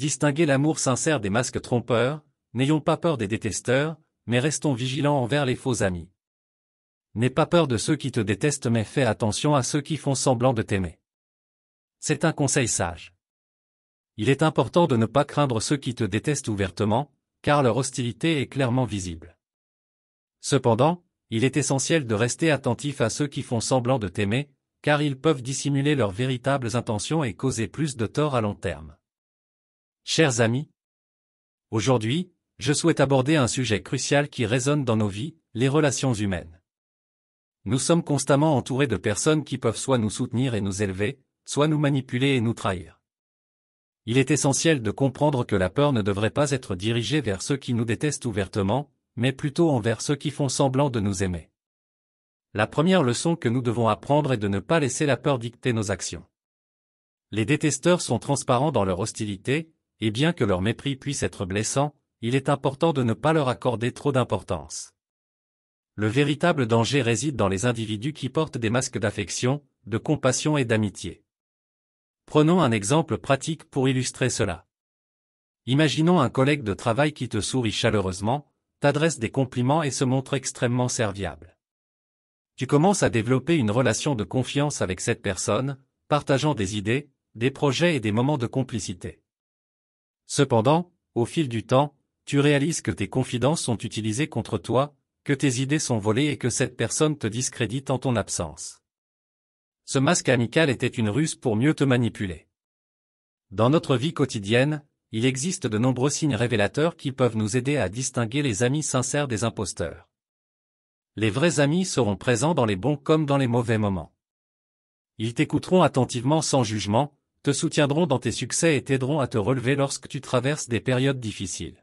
Distinguer l'amour sincère des masques trompeurs, n'ayons pas peur des détesteurs, mais restons vigilants envers les faux amis. N'aie pas peur de ceux qui te détestent mais fais attention à ceux qui font semblant de t'aimer. C'est un conseil sage. Il est important de ne pas craindre ceux qui te détestent ouvertement, car leur hostilité est clairement visible. Cependant, il est essentiel de rester attentif à ceux qui font semblant de t'aimer, car ils peuvent dissimuler leurs véritables intentions et causer plus de tort à long terme. Chers amis, aujourd'hui, je souhaite aborder un sujet crucial qui résonne dans nos vies, les relations humaines. Nous sommes constamment entourés de personnes qui peuvent soit nous soutenir et nous élever, soit nous manipuler et nous trahir. Il est essentiel de comprendre que la peur ne devrait pas être dirigée vers ceux qui nous détestent ouvertement, mais plutôt envers ceux qui font semblant de nous aimer. La première leçon que nous devons apprendre est de ne pas laisser la peur dicter nos actions. Les détesteurs sont transparents dans leur hostilité, et bien que leur mépris puisse être blessant, il est important de ne pas leur accorder trop d'importance. Le véritable danger réside dans les individus qui portent des masques d'affection, de compassion et d'amitié. Prenons un exemple pratique pour illustrer cela. Imaginons un collègue de travail qui te sourit chaleureusement, t'adresse des compliments et se montre extrêmement serviable. Tu commences à développer une relation de confiance avec cette personne, partageant des idées, des projets et des moments de complicité. Cependant, au fil du temps, tu réalises que tes confidences sont utilisées contre toi, que tes idées sont volées et que cette personne te discrédite en ton absence. Ce masque amical était une ruse pour mieux te manipuler. Dans notre vie quotidienne, il existe de nombreux signes révélateurs qui peuvent nous aider à distinguer les amis sincères des imposteurs. Les vrais amis seront présents dans les bons comme dans les mauvais moments. Ils t'écouteront attentivement sans jugement, te soutiendront dans tes succès et t'aideront à te relever lorsque tu traverses des périodes difficiles.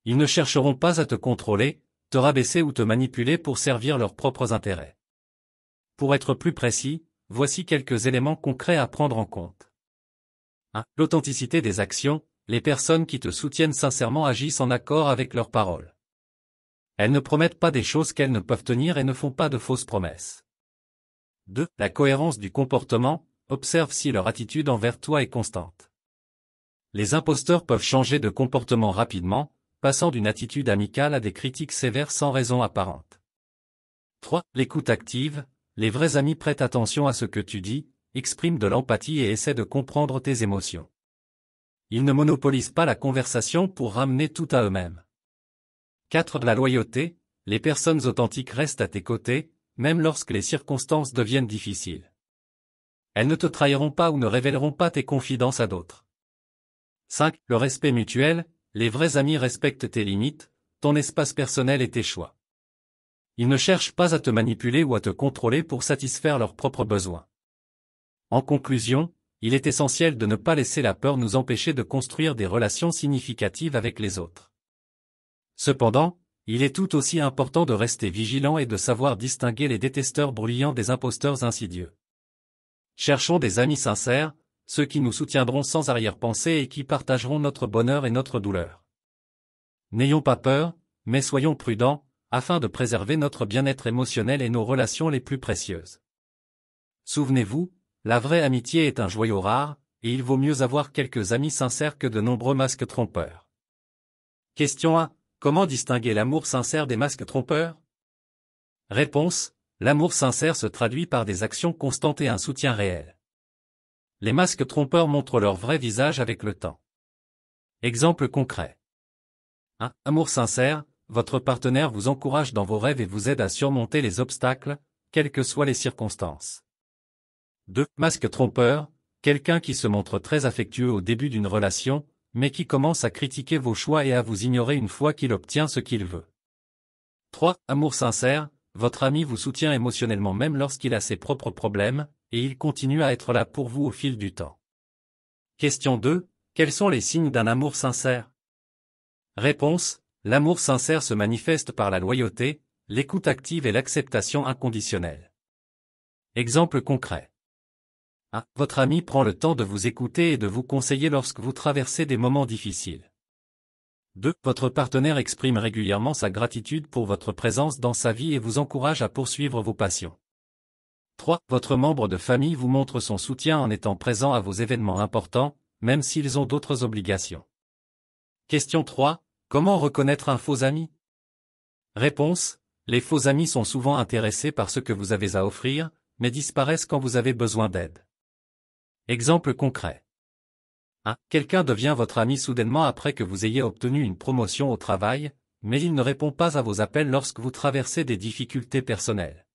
Ils ne chercheront pas à te contrôler, te rabaisser ou te manipuler pour servir leurs propres intérêts. Pour être plus précis, voici quelques éléments concrets à prendre en compte. 1. L'authenticité des actions, les personnes qui te soutiennent sincèrement agissent en accord avec leurs paroles. Elles ne promettent pas des choses qu'elles ne peuvent tenir et ne font pas de fausses promesses. 2. La cohérence du comportement, observe si leur attitude envers toi est constante. Les imposteurs peuvent changer de comportement rapidement, passant d'une attitude amicale à des critiques sévères sans raison apparente. 3. L'écoute active, les vrais amis prêtent attention à ce que tu dis, expriment de l'empathie et essaient de comprendre tes émotions. Ils ne monopolisent pas la conversation pour ramener tout à eux-mêmes. 4. La loyauté, les personnes authentiques restent à tes côtés, même lorsque les circonstances deviennent difficiles. Elles ne te trahiront pas ou ne révéleront pas tes confidences à d'autres. 5. Le respect mutuel, les vrais amis respectent tes limites, ton espace personnel et tes choix. Ils ne cherchent pas à te manipuler ou à te contrôler pour satisfaire leurs propres besoins. En conclusion, il est essentiel de ne pas laisser la peur nous empêcher de construire des relations significatives avec les autres. Cependant, il est tout aussi important de rester vigilant et de savoir distinguer les détesteurs bruyants des imposteurs insidieux. Cherchons des amis sincères, ceux qui nous soutiendront sans arrière-pensée et qui partageront notre bonheur et notre douleur. N'ayons pas peur, mais soyons prudents, afin de préserver notre bien-être émotionnel et nos relations les plus précieuses. Souvenez-vous, la vraie amitié est un joyau rare, et il vaut mieux avoir quelques amis sincères que de nombreux masques trompeurs. Question 1. Comment distinguer l'amour sincère des masques trompeurs? Réponse. L'amour sincère se traduit par des actions constantes et un soutien réel. Les masques trompeurs montrent leur vrai visage avec le temps. Exemple concret. 1. Amour sincère, votre partenaire vous encourage dans vos rêves et vous aide à surmonter les obstacles, quelles que soient les circonstances. 2. Masque trompeur, quelqu'un qui se montre très affectueux au début d'une relation, mais qui commence à critiquer vos choix et à vous ignorer une fois qu'il obtient ce qu'il veut. 3. Amour sincère, votre ami vous soutient émotionnellement même lorsqu'il a ses propres problèmes, et il continue à être là pour vous au fil du temps. Question 2. Quels sont les signes d'un amour sincère? Réponse. L'amour sincère se manifeste par la loyauté, l'écoute active et l'acceptation inconditionnelle. Exemple concret. 1. Votre ami prend le temps de vous écouter et de vous conseiller lorsque vous traversez des moments difficiles. 2. Votre partenaire exprime régulièrement sa gratitude pour votre présence dans sa vie et vous encourage à poursuivre vos passions. 3. Votre membre de famille vous montre son soutien en étant présent à vos événements importants, même s'ils ont d'autres obligations. Question 3. Comment reconnaître un faux ami? Réponse. Les faux amis sont souvent intéressés par ce que vous avez à offrir, mais disparaissent quand vous avez besoin d'aide. Exemple concret. 1. Quelqu'un devient votre ami soudainement après que vous ayez obtenu une promotion au travail, mais il ne répond pas à vos appels lorsque vous traversez des difficultés personnelles.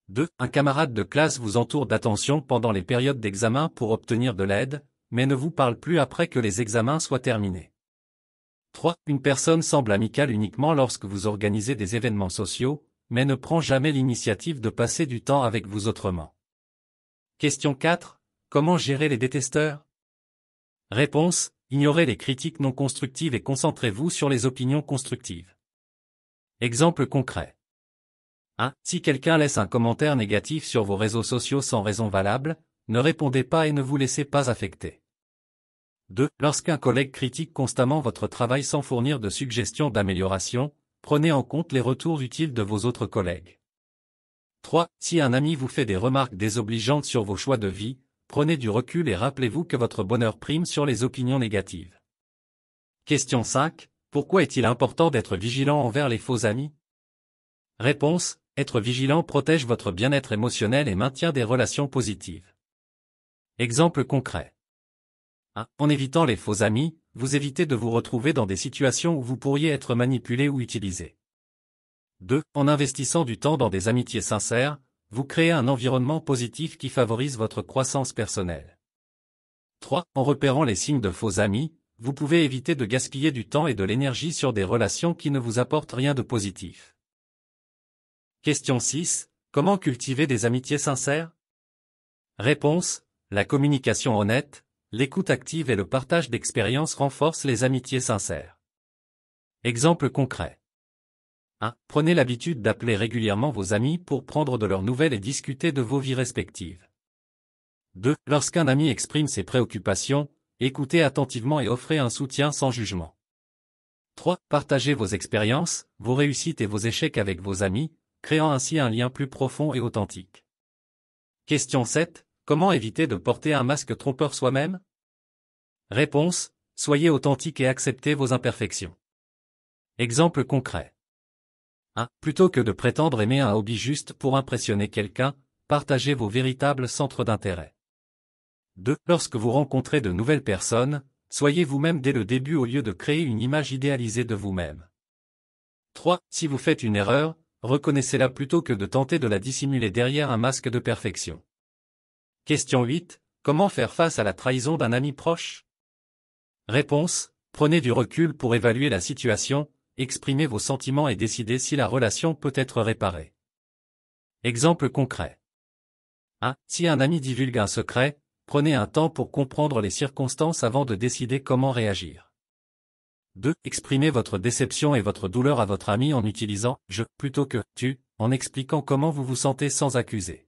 2. Un camarade de classe vous entoure d'attention pendant les périodes d'examen pour obtenir de l'aide, mais ne vous parle plus après que les examens soient terminés. 3. Une personne semble amicale uniquement lorsque vous organisez des événements sociaux, mais ne prend jamais l'initiative de passer du temps avec vous autrement. Question 4. Comment gérer les détesteurs? Réponse. Ignorez les critiques non constructives et concentrez-vous sur les opinions constructives. Exemple concret. 1. Si quelqu'un laisse un commentaire négatif sur vos réseaux sociaux sans raison valable, ne répondez pas et ne vous laissez pas affecter. 2. Lorsqu'un collègue critique constamment votre travail sans fournir de suggestions d'amélioration, prenez en compte les retours utiles de vos autres collègues. 3. Si un ami vous fait des remarques désobligeantes sur vos choix de vie, prenez du recul et rappelez-vous que votre bonheur prime sur les opinions négatives. Question 5. Pourquoi est-il important d'être vigilant envers les faux amis? Réponse. Être vigilant protège votre bien-être émotionnel et maintient des relations positives. Exemple concret. 1. En évitant les faux amis, vous évitez de vous retrouver dans des situations où vous pourriez être manipulé ou utilisé. 2. En investissant du temps dans des amitiés sincères, vous créez un environnement positif qui favorise votre croissance personnelle. 3. En repérant les signes de faux amis, vous pouvez éviter de gaspiller du temps et de l'énergie sur des relations qui ne vous apportent rien de positif. Question 6. Comment cultiver des amitiés sincères? Réponse. La communication honnête, l'écoute active et le partage d'expériences renforcent les amitiés sincères. Exemple concret. 1. Prenez l'habitude d'appeler régulièrement vos amis pour prendre de leurs nouvelles et discuter de vos vies respectives. 2. Lorsqu'un ami exprime ses préoccupations, écoutez attentivement et offrez un soutien sans jugement. 3. Partagez vos expériences, vos réussites et vos échecs avec vos amis, créant ainsi un lien plus profond et authentique. Question 7. Comment éviter de porter un masque trompeur soi-même? Réponse. Soyez authentique et acceptez vos imperfections. Exemple concret. 1. Plutôt que de prétendre aimer un hobby juste pour impressionner quelqu'un, partagez vos véritables centres d'intérêt. 2. Lorsque vous rencontrez de nouvelles personnes, soyez vous-même dès le début au lieu de créer une image idéalisée de vous-même. 3. Si vous faites une erreur, reconnaissez-la plutôt que de tenter de la dissimuler derrière un masque de perfection. Question 8. Comment faire face à la trahison d'un ami proche? Réponse. Prenez du recul pour évaluer la situation, exprimez vos sentiments et décidez si la relation peut être réparée. Exemple concret. 1. Si un ami divulgue un secret, prenez un temps pour comprendre les circonstances avant de décider comment réagir. 2. Exprimez votre déception et votre douleur à votre ami en utilisant « je » plutôt que « tu », en expliquant comment vous vous sentez sans accuser.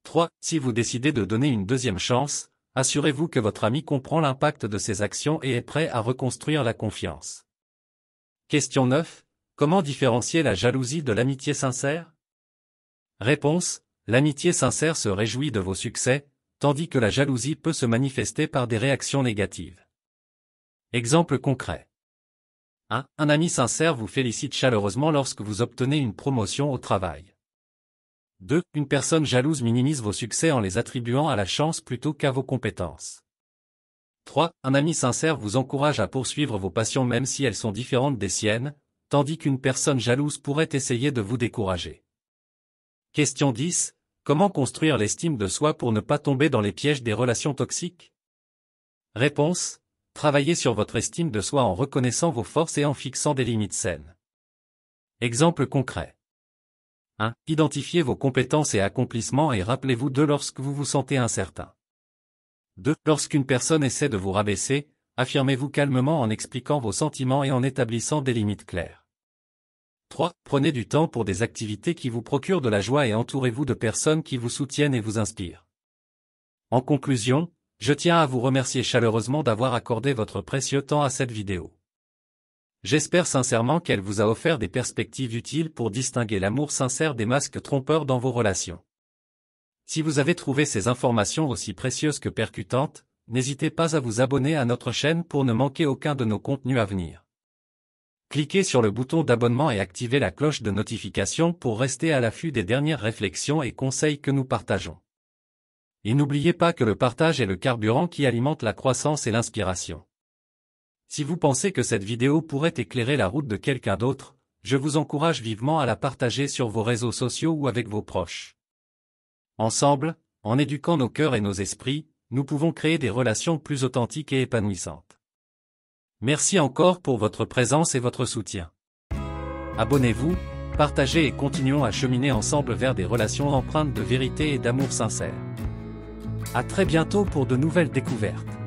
3. Si vous décidez de donner une deuxième chance, assurez-vous que votre ami comprend l'impact de ses actions et est prêt à reconstruire la confiance. Question 9. Comment différencier la jalousie de l'amitié sincère? Réponse. L'amitié sincère se réjouit de vos succès, tandis que la jalousie peut se manifester par des réactions négatives. Exemple concret. 1. Un ami sincère vous félicite chaleureusement lorsque vous obtenez une promotion au travail. 2. Une personne jalouse minimise vos succès en les attribuant à la chance plutôt qu'à vos compétences. 3. Un ami sincère vous encourage à poursuivre vos passions même si elles sont différentes des siennes, tandis qu'une personne jalouse pourrait essayer de vous décourager. Question 10. Comment construire l'estime de soi pour ne pas tomber dans les pièges des relations toxiques? Réponse. Travaillez sur votre estime de soi en reconnaissant vos forces et en fixant des limites saines. Exemple concret. 1. Identifiez vos compétences et accomplissements et rappelez-vous d'eux lorsque vous vous sentez incertain. 2. Lorsqu'une personne essaie de vous rabaisser, affirmez-vous calmement en expliquant vos sentiments et en établissant des limites claires. 3. Prenez du temps pour des activités qui vous procurent de la joie et entourez-vous de personnes qui vous soutiennent et vous inspirent. En conclusion, je tiens à vous remercier chaleureusement d'avoir accordé votre précieux temps à cette vidéo. J'espère sincèrement qu'elle vous a offert des perspectives utiles pour distinguer l'amour sincère des masques trompeurs dans vos relations. Si vous avez trouvé ces informations aussi précieuses que percutantes, n'hésitez pas à vous abonner à notre chaîne pour ne manquer aucun de nos contenus à venir. Cliquez sur le bouton d'abonnement et activez la cloche de notification pour rester à l'affût des dernières réflexions et conseils que nous partageons. Et n'oubliez pas que le partage est le carburant qui alimente la croissance et l'inspiration. Si vous pensez que cette vidéo pourrait éclairer la route de quelqu'un d'autre, je vous encourage vivement à la partager sur vos réseaux sociaux ou avec vos proches. Ensemble, en éduquant nos cœurs et nos esprits, nous pouvons créer des relations plus authentiques et épanouissantes. Merci encore pour votre présence et votre soutien. Abonnez-vous, partagez et continuons à cheminer ensemble vers des relations empreintes de vérité et d'amour sincère. À très bientôt pour de nouvelles découvertes.